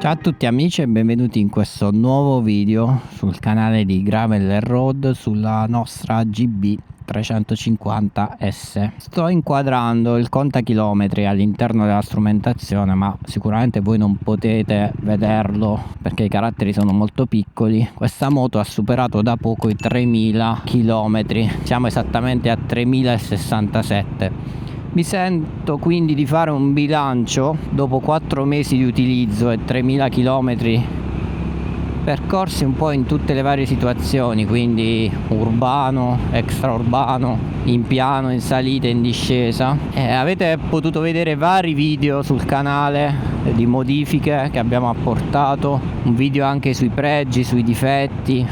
Ciao a tutti amici e benvenuti in questo nuovo video sul canale di Gravel Road sulla nostra GB 350S. Sto inquadrando il contachilometri all'interno della strumentazione, ma sicuramente voi non potete vederlo perché i caratteri sono molto piccoli. Questa moto ha superato da poco i 3000 km, siamo esattamente a 3067. Mi sento quindi di fare un bilancio dopo 4 mesi di utilizzo e 3000 km percorsi un po' in tutte le varie situazioni, quindi urbano, extraurbano, in piano, in salita, in discesa. Avete potuto vedere vari video sul canale di modifiche che abbiamo apportato, un video anche sui pregi, sui difetti.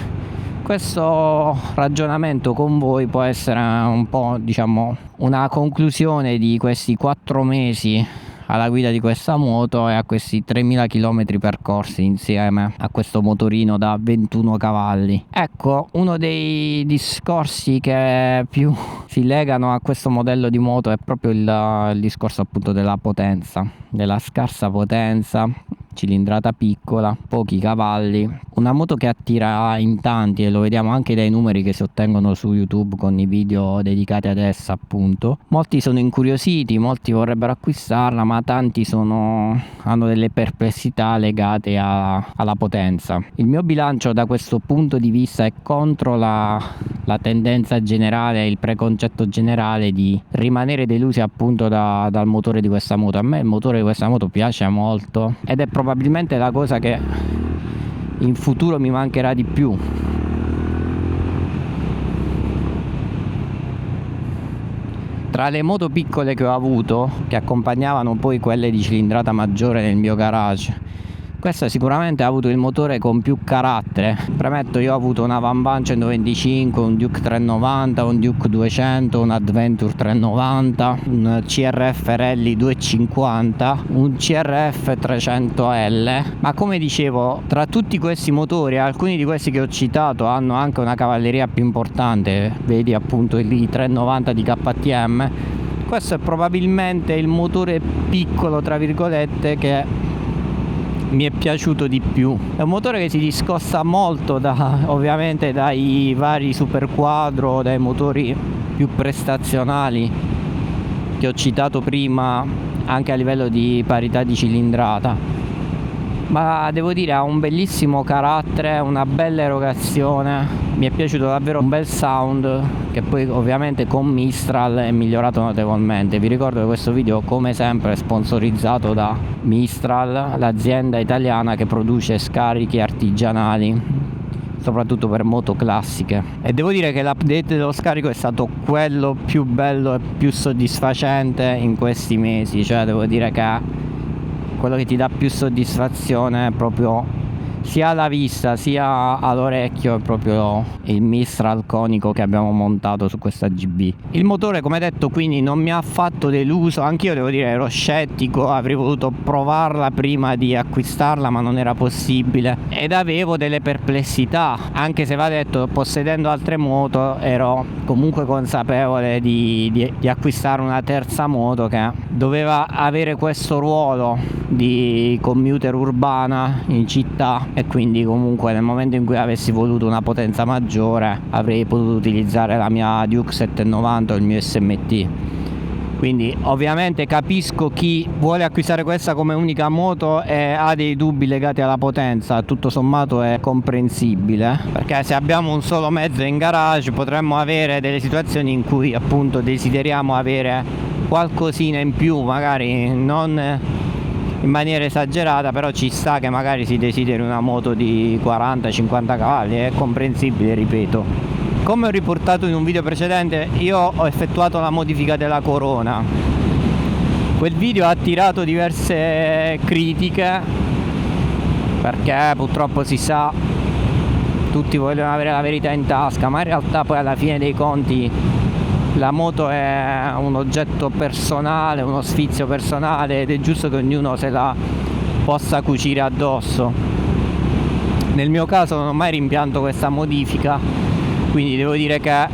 Questo ragionamento con voi può essere un po', diciamo, una conclusione di questi 4 mesi alla guida di questa moto e a questi 3000 km percorsi insieme a questo motorino da 21 cavalli. Ecco, uno dei discorsi che più si legano a questo modello di moto è proprio il discorso appunto della potenza, della scarsa potenza, cilindrata piccola, pochi cavalli, una moto che attira in tanti e lo vediamo anche dai numeri che si ottengono su YouTube con i video dedicati ad essa appunto. Molti sono incuriositi, molti vorrebbero acquistarla, ma tanti hanno delle perplessità legate alla potenza. Il mio bilancio da questo punto di vista è contro la tendenza generale, il preconcetto generale di rimanere delusi appunto dal motore di questa moto. A me il motore di questa moto piace molto ed è probabilmente la cosa che in futuro mi mancherà di più. Tra le moto piccole che ho avuto, che accompagnavano poi quelle di cilindrata maggiore nel mio garage, questa sicuramente ha avuto il motore con più carattere. Premetto, io ho avuto una Van Van 125, un Duke 390, un Duke 200, un Adventure 390, un CRF Rally 250, un CRF 300L. Ma come dicevo, tra tutti questi motori, alcuni di questi che ho citato hanno anche una cavalleria più importante, vedi appunto il 390 di KTM. Questo è probabilmente il motore piccolo tra virgolette che mi è piaciuto di più. È un motore che si discosta molto ovviamente dai vari super quadro, dai motori più prestazionali che ho citato prima, anche a livello di parità di cilindrata, ma devo dire ha un bellissimo carattere, una bella erogazione. Mi è piaciuto davvero, un bel sound che poi ovviamente con Mistral è migliorato notevolmente. Vi ricordo che questo video come sempre è sponsorizzato da Mistral, l'azienda italiana che produce scarichi artigianali soprattutto per moto classiche, e devo dire che l'update dello scarico è stato quello più bello e più soddisfacente in questi mesi. Cioè devo dire che quello che ti dà più soddisfazione è proprio sia alla vista sia all'orecchio è proprio il Mistral conico che abbiamo montato su questa GB. Il motore, come detto, quindi non mi ha affatto deluso. Anch'io devo dire ero scettico, avrei voluto provarla prima di acquistarla ma non era possibile ed avevo delle perplessità, anche se va detto, possedendo altre moto ero comunque consapevole di acquistare una terza moto che doveva avere questo ruolo di commuter urbana in città, e quindi comunque nel momento in cui avessi voluto una potenza maggiore avrei potuto utilizzare la mia Duke 790 o il mio SMT. Quindi ovviamente capisco chi vuole acquistare questa come unica moto e ha dei dubbi legati alla potenza. Tutto sommato è comprensibile, perché se abbiamo un solo mezzo in garage potremmo avere delle situazioni in cui appunto desideriamo avere qualcosina in più, magari non in maniera esagerata, però ci sta che magari si desideri una moto di 40-50 cavalli, è comprensibile, ripeto. Come ho riportato in un video precedente, io ho effettuato la modifica della corona. Quel video ha attirato diverse critiche perché purtroppo si sa, tutti vogliono avere la verità in tasca, ma in realtà poi alla fine dei conti la moto è un oggetto personale, uno sfizio personale, ed è giusto che ognuno se la possa cucire addosso. Nel mio caso non ho mai rimpianto questa modifica, quindi devo dire che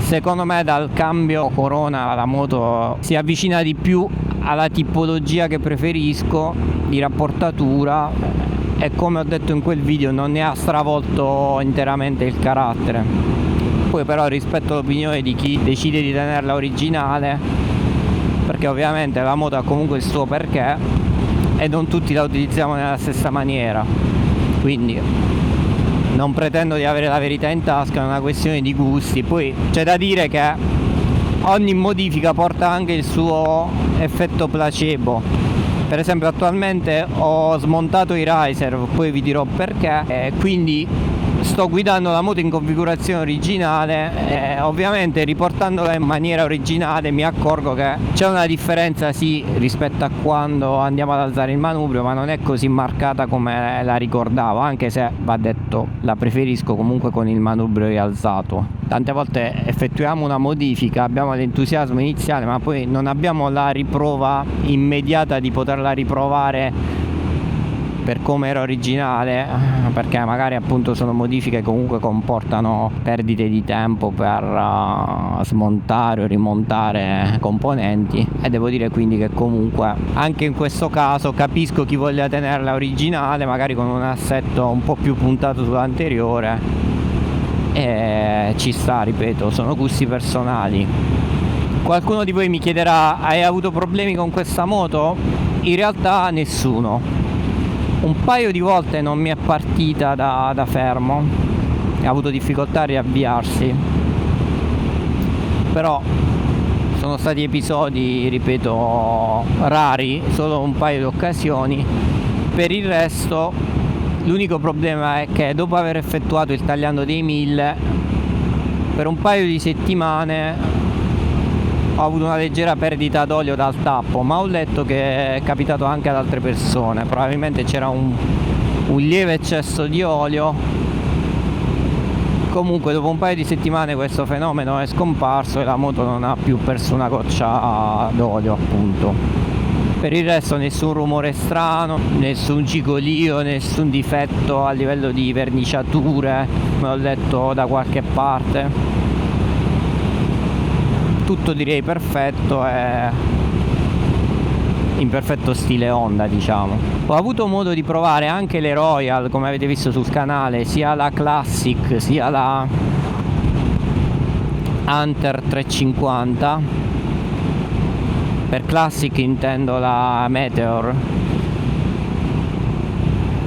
secondo me dal cambio corona la moto si avvicina di più alla tipologia che preferisco di rapportatura, e come ho detto in quel video non ne ha stravolto interamente il carattere. Poi però rispetto l'opinione di chi decide di tenerla originale, perché ovviamente la moto ha comunque il suo perché e non tutti la utilizziamo nella stessa maniera, quindi non pretendo di avere la verità in tasca, è una questione di gusti. Poi c'è da dire che ogni modifica porta anche il suo effetto placebo. Per esempio attualmente ho smontato i riser, poi vi dirò perché, e quindi sto guidando la moto in configurazione originale, e ovviamente riportandola in maniera originale mi accorgo che c'è una differenza sì rispetto a quando andiamo ad alzare il manubrio, ma non è così marcata come la ricordavo, anche se va detto la preferisco comunque con il manubrio rialzato. Tante volte effettuiamo una modifica, abbiamo l'entusiasmo iniziale, ma poi non abbiamo la riprova immediata di poterla riprovare per come era originale, perché magari appunto sono modifiche che comunque comportano perdite di tempo per smontare o rimontare componenti, e devo dire quindi che comunque anche in questo caso capisco chi voglia tenerla originale magari con un assetto un po' più puntato sull'anteriore, e ci sta, ripeto, sono gusti personali. Qualcuno di voi mi chiederà: hai avuto problemi con questa moto? In realtà nessuno. Un paio di volte non mi è partita da fermo, ha avuto difficoltà a riavviarsi, però sono stati episodi, ripeto, rari, solo un paio di occasioni. Per il resto l'unico problema è che dopo aver effettuato il tagliando dei 1000 per un paio di settimane ho avuto una leggera perdita d'olio dal tappo, ma ho letto che è capitato anche ad altre persone. Probabilmente c'era un lieve eccesso di olio. Comunque dopo un paio di settimane questo fenomeno è scomparso e la moto non ha più perso una goccia d'olio, appunto. Per il resto nessun rumore strano, nessun cigolio, nessun difetto a livello di verniciature, me l'ho letto da qualche parte. Tutto direi perfetto e in perfetto stile Honda, diciamo. Ho avuto modo di provare anche le Royal, come avete visto sul canale, sia la Classic sia la Hunter 350. Per Classic intendo la Meteor,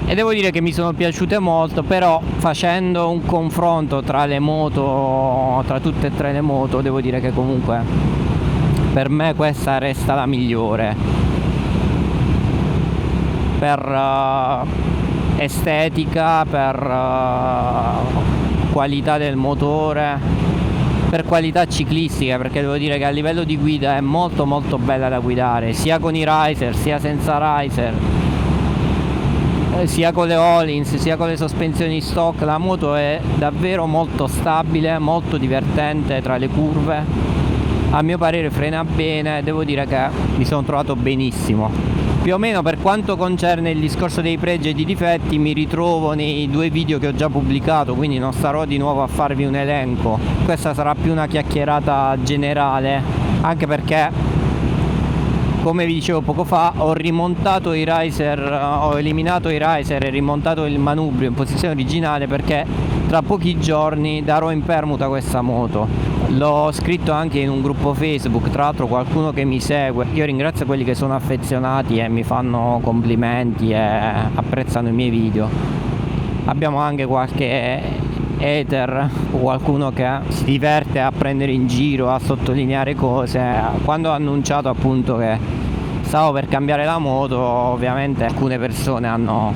e devo dire che mi sono piaciute molto, però facendo un confronto tra le moto, tra tutte e tre le moto, devo dire che comunque per me questa resta la migliore per estetica, per qualità del motore, per qualità ciclistica, perché devo dire che a livello di guida è molto molto bella da guidare, sia con i riser sia senza riser, sia con le Öhlins sia con le sospensioni stock. La moto è davvero molto stabile, molto divertente tra le curve, a mio parere frena bene, devo dire che mi sono trovato benissimo. Più o meno per quanto concerne il discorso dei pregi e dei difetti mi ritrovo nei 2 video che ho già pubblicato, quindi non starò di nuovo a farvi un elenco. Questa sarà più una chiacchierata generale, anche perché, come vi dicevo poco fa, ho rimontato i riser, ho eliminato i riser e rimontato il manubrio in posizione originale, perché tra pochi giorni darò in permuta questa moto. L'ho scritto anche in un gruppo Facebook, tra l'altro qualcuno che mi segue, io ringrazio quelli che sono affezionati e mi fanno complimenti e apprezzano i miei video. Abbiamo anche qualche hater, qualcuno che si diverte a prendere in giro, a sottolineare cose. Quando ho annunciato appunto che stavo per cambiare la moto, ovviamente alcune persone hanno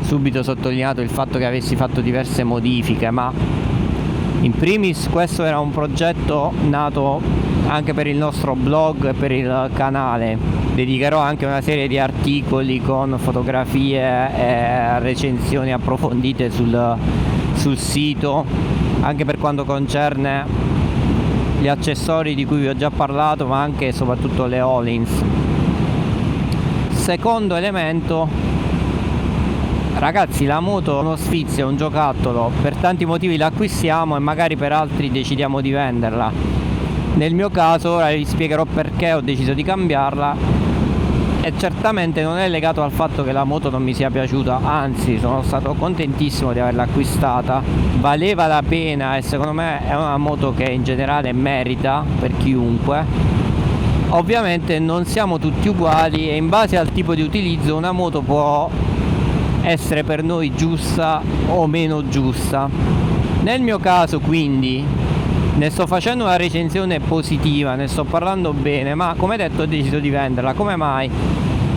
subito sottolineato il fatto che avessi fatto diverse modifiche, ma in primis questo era un progetto nato anche per il nostro blog e per il canale. Dedicherò anche una serie di articoli con fotografie e recensioni approfondite sul sito, anche per quanto concerne gli accessori di cui vi ho già parlato, ma anche e soprattutto le Öhlins. Secondo elemento, ragazzi, la moto è uno sfizio, è un giocattolo, per tanti motivi l'acquistiamo e magari per altri decidiamo di venderla, Nel mio caso, ora vi spiegherò perché ho deciso di cambiarla, e certamente non è legato al fatto che la moto non mi sia piaciuta, anzi sono stato contentissimo di averla acquistata, valeva la pena e secondo me è una moto che in generale merita per chiunque. Ovviamente non siamo tutti uguali e in base al tipo di utilizzo una moto può essere per noi giusta o meno giusta. Nel mio caso quindi ne sto facendo una recensione positiva, ne sto parlando bene, ma come detto ho deciso di venderla. Come mai?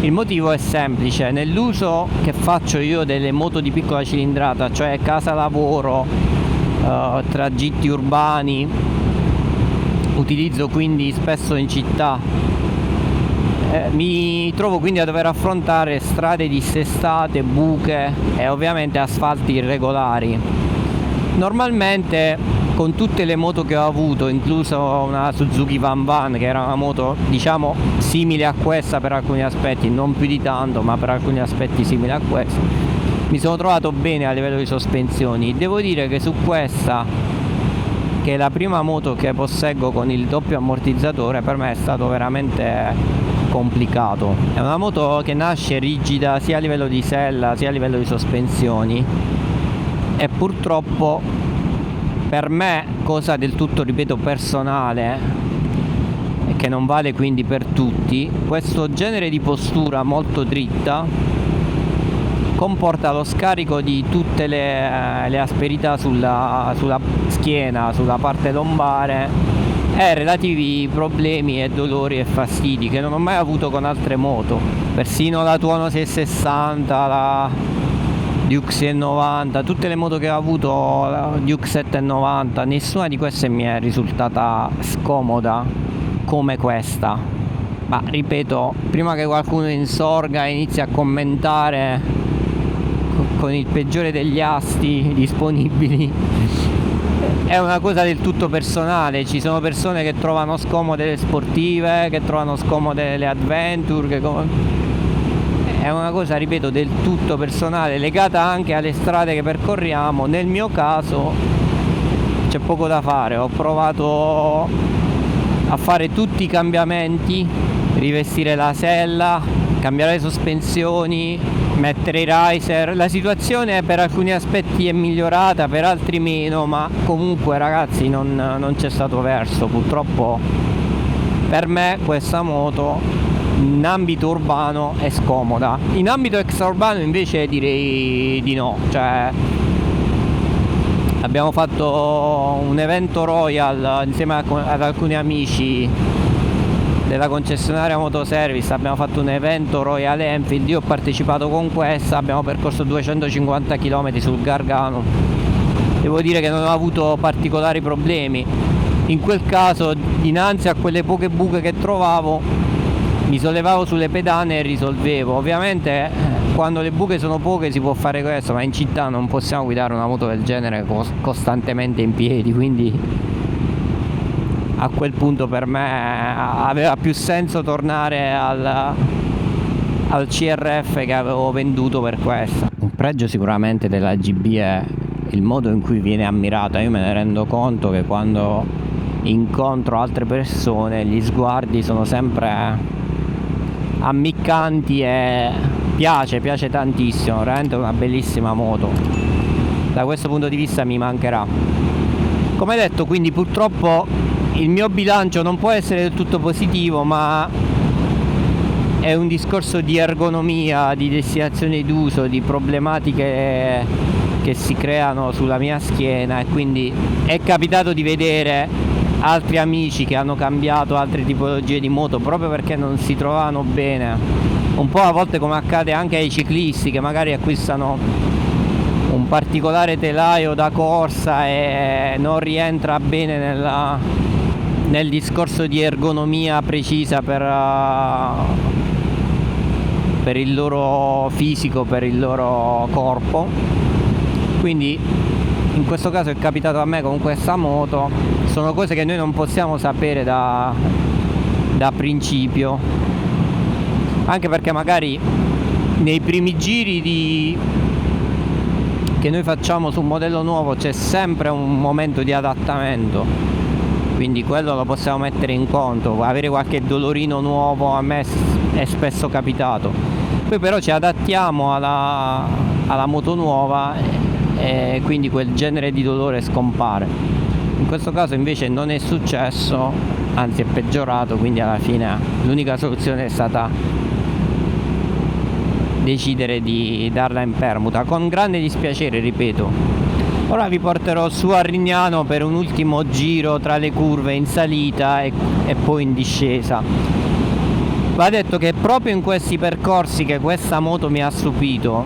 Il motivo è semplice: nell'uso che faccio io delle moto di piccola cilindrata, cioè casa lavoro, tragitti urbani, utilizzo quindi spesso in città, mi trovo quindi a dover affrontare strade dissestate, buche e ovviamente asfalti irregolari. Normalmente con tutte le moto che ho avuto, incluso una Suzuki Van Van, che era una moto diciamo simile a questa per alcuni aspetti, non più di tanto, ma per alcuni aspetti simile a questa, mi sono trovato bene a livello di sospensioni. Devo dire che su questa, che è la prima moto che posseggo con il doppio ammortizzatore, per me è stato veramente complicato. È una moto che nasce rigida sia a livello di sella sia a livello di sospensioni, e purtroppo per me, cosa del tutto, ripeto, personale e che non vale quindi per tutti, questo genere di postura molto dritta comporta lo scarico di tutte le asperità sulla schiena, sulla parte lombare, e relativi problemi e dolori e fastidi che non ho mai avuto con altre moto. Persino la Tuono 660, la Duke 690, tutte le moto che ho avuto, la Duke 790, nessuna di queste mi è risultata scomoda come questa. Ma ripeto, prima che qualcuno insorga e inizi a commentare con il peggiore degli asti disponibili, è una cosa del tutto personale. Ci sono persone che trovano scomode le sportive, che trovano scomode le adventure, è una cosa, ripeto, del tutto personale, legata anche alle strade che percorriamo. Nel mio caso c'è poco da fare, ho provato a fare tutti i cambiamenti, rivestire la sella, cambiare le sospensioni, mettere i riser. La situazione per alcuni aspetti è migliorata, per altri meno, ma comunque ragazzi non c'è stato verso. Purtroppo per me questa moto in ambito urbano è scomoda. In ambito extraurbano invece direi di no. Cioè, abbiamo fatto un evento Royal insieme ad alcuni amici della concessionaria Motoservice, abbiamo fatto un evento Royal Enfield, io ho partecipato con questa, abbiamo percorso 250 km sul Gargano. Devo dire che non ho avuto particolari problemi. In quel caso, dinanzi a quelle poche buche che trovavo, mi sollevavo sulle pedane e risolvevo. Ovviamente quando le buche sono poche si può fare questo, ma in città non possiamo guidare una moto del genere costantemente in piedi, quindi a quel punto per me aveva più senso tornare al CRF che avevo venduto per questa. Un pregio sicuramente della GB è il modo in cui viene ammirata. Io me ne rendo conto che quando incontro altre persone gli sguardi sono sempre ammiccanti e piace tantissimo, veramente una bellissima moto. Da questo punto di vista mi mancherà. Come detto, quindi purtroppo il mio bilancio non può essere del tutto positivo, ma è un discorso di ergonomia, di destinazione d'uso, di problematiche che si creano sulla mia schiena, e quindi è capitato di vedere altri amici che hanno cambiato altre tipologie di moto proprio perché non si trovavano bene. Un po' a volte come accade anche ai ciclisti che magari acquistano un particolare telaio da corsa e non rientra bene nel discorso di ergonomia precisa per il loro fisico, per il loro corpo. Quindi in questo caso è capitato a me con questa moto. Sono cose che noi non possiamo sapere da principio, anche perché magari nei primi giri che noi facciamo su un modello nuovo c'è sempre un momento di adattamento, quindi quello lo possiamo mettere in conto. Avere qualche dolorino nuovo a me è spesso capitato, poi però ci adattiamo alla moto nuova e quindi quel genere di dolore scompare. In questo caso invece non è successo, anzi è peggiorato, quindi alla fine l'unica soluzione è stata decidere di darla in permuta, con grande dispiacere, ripeto. Ora vi porterò su a Rignano per un ultimo giro tra le curve in salita e poi in discesa. Va detto che proprio in questi percorsi che questa moto mi ha stupito.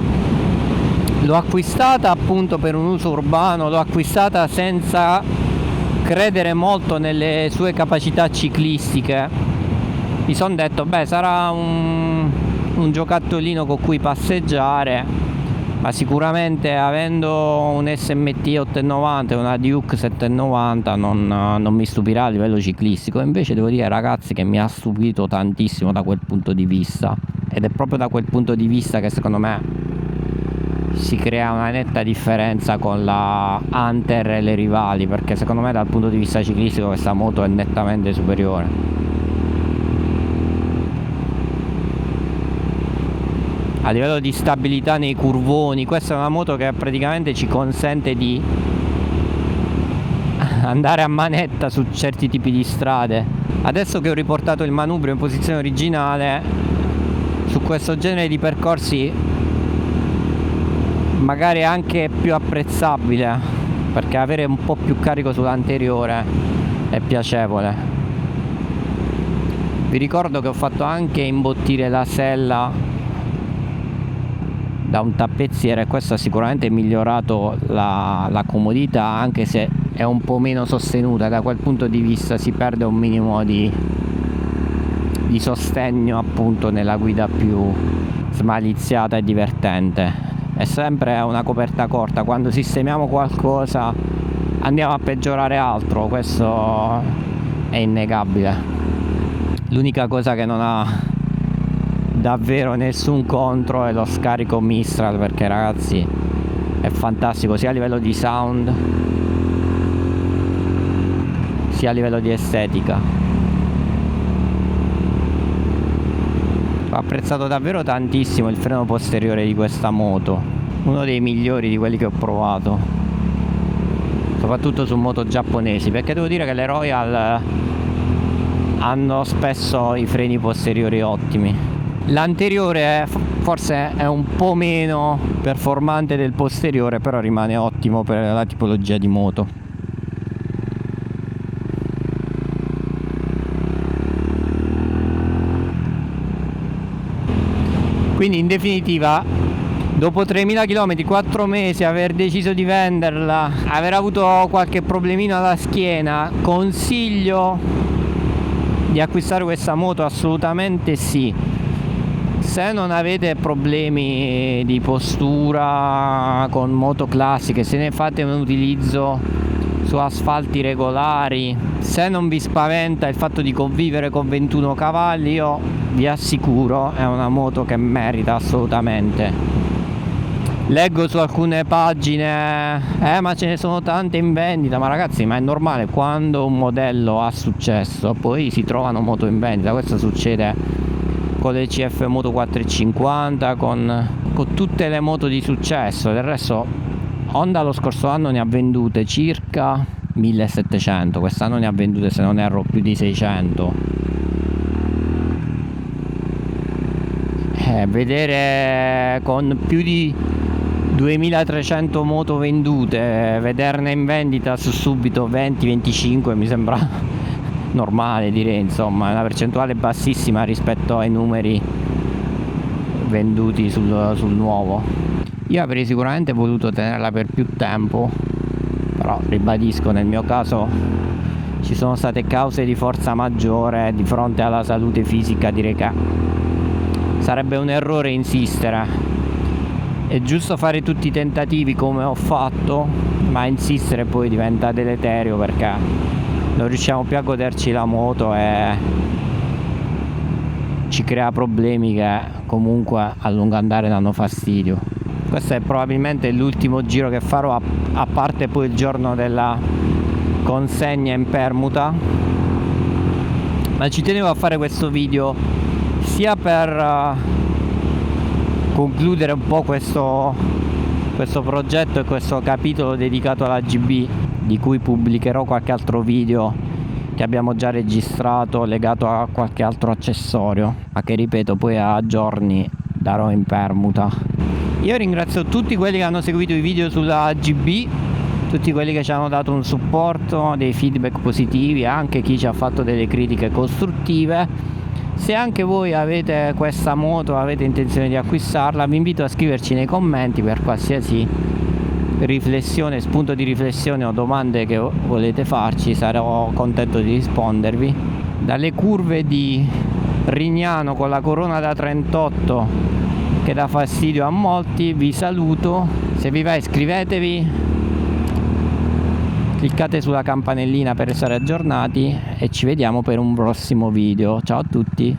L'ho acquistata appunto per un uso urbano, l'ho acquistata senza credere molto nelle sue capacità ciclistiche. Mi sono detto, beh, sarà un giocattolino con cui passeggiare, ma sicuramente avendo un SMT 890 e una Duke 790 non mi stupirà a livello ciclistico. Invece devo dire, ragazzi, che mi ha stupito tantissimo da quel punto di vista, ed è proprio da quel punto di vista che secondo me si crea una netta differenza con la Hunter e le rivali, perché secondo me dal punto di vista ciclistico questa moto è nettamente superiore. A livello di stabilità nei curvoni, questa è una moto che praticamente ci consente di andare a manetta su certi tipi di strade. Adesso che ho riportato il manubrio in posizione originale, su questo genere di percorsi magari anche più apprezzabile, perché avere un po' più carico sull'anteriore è piacevole. Vi ricordo che ho fatto anche imbottire la sella da un tappezziere e questo ha sicuramente migliorato la comodità, anche se è un po' meno sostenuta. Da quel punto di vista si perde un minimo di sostegno appunto nella guida più smaliziata e divertente. È sempre una coperta corta, quando sistemiamo qualcosa andiamo a peggiorare altro, questo è innegabile. L'unica cosa che non ha davvero nessun contro è lo scarico Mistral, perché ragazzi è fantastico sia a livello di sound sia a livello di estetica. Ho apprezzato davvero tantissimo il freno posteriore di questa moto, uno dei migliori di quelli che ho provato, soprattutto su moto giapponesi, perché devo dire che le Royal hanno spesso i freni posteriori ottimi. L'anteriore forse è un po' meno performante del posteriore, però rimane ottimo per la tipologia di moto. Quindi in definitiva, dopo 3.000 km, 4 mesi, aver deciso di venderla, aver avuto qualche problemino alla schiena, consiglio di acquistare questa moto? Assolutamente sì. Se non avete problemi di postura con moto classiche, se ne fate un utilizzo su asfalti regolari, se non vi spaventa il fatto di convivere con 21 cavalli, io vi assicuro è una moto che merita assolutamente. Leggo su alcune pagine ma ce ne sono tante in vendita, ma ragazzi, ma è normale, quando un modello ha successo poi si trovano moto in vendita. Questo succede con le CF Moto 450, con tutte le moto di successo. Del resto Honda lo scorso anno ne ha vendute circa 1700, quest'anno ne ha vendute, se non erro, più di 600. Vedere con più di 2300 moto vendute, vederne in vendita su subito 20-25 mi sembra normale, direi, insomma, è una percentuale bassissima rispetto ai numeri venduti sul nuovo. Io avrei sicuramente voluto tenerla per più tempo, però ribadisco, nel mio caso ci sono state cause di forza maggiore. Di fronte alla salute fisica direi che sarebbe un errore insistere. È giusto fare tutti i tentativi come ho fatto, ma insistere poi diventa deleterio, perché non riusciamo più a goderci la moto e ci crea problemi che comunque a lungo andare danno fastidio. Questo è probabilmente l'ultimo giro che farò, a parte poi il giorno della consegna in permuta, ma ci tenevo a fare questo video sia per concludere un po' questo progetto e questo capitolo dedicato alla GB, di cui pubblicherò qualche altro video che abbiamo già registrato legato a qualche altro accessorio, ma che ripeto poi a giorni darò in permuta. Io ringrazio tutti quelli che hanno seguito i video sulla GB, tutti quelli che ci hanno dato un supporto, dei feedback positivi, anche chi ci ha fatto delle critiche costruttive. Se anche voi avete questa moto, avete intenzione di acquistarla, vi invito a scriverci nei commenti per qualsiasi riflessione, spunto di riflessione o domande che volete farci, sarò contento di rispondervi. Dalle curve di Rignano con la Corona da 38 che dà fastidio a molti, vi saluto. Se vi va iscrivetevi, cliccate sulla campanellina per essere aggiornati e ci vediamo per un prossimo video. Ciao a tutti.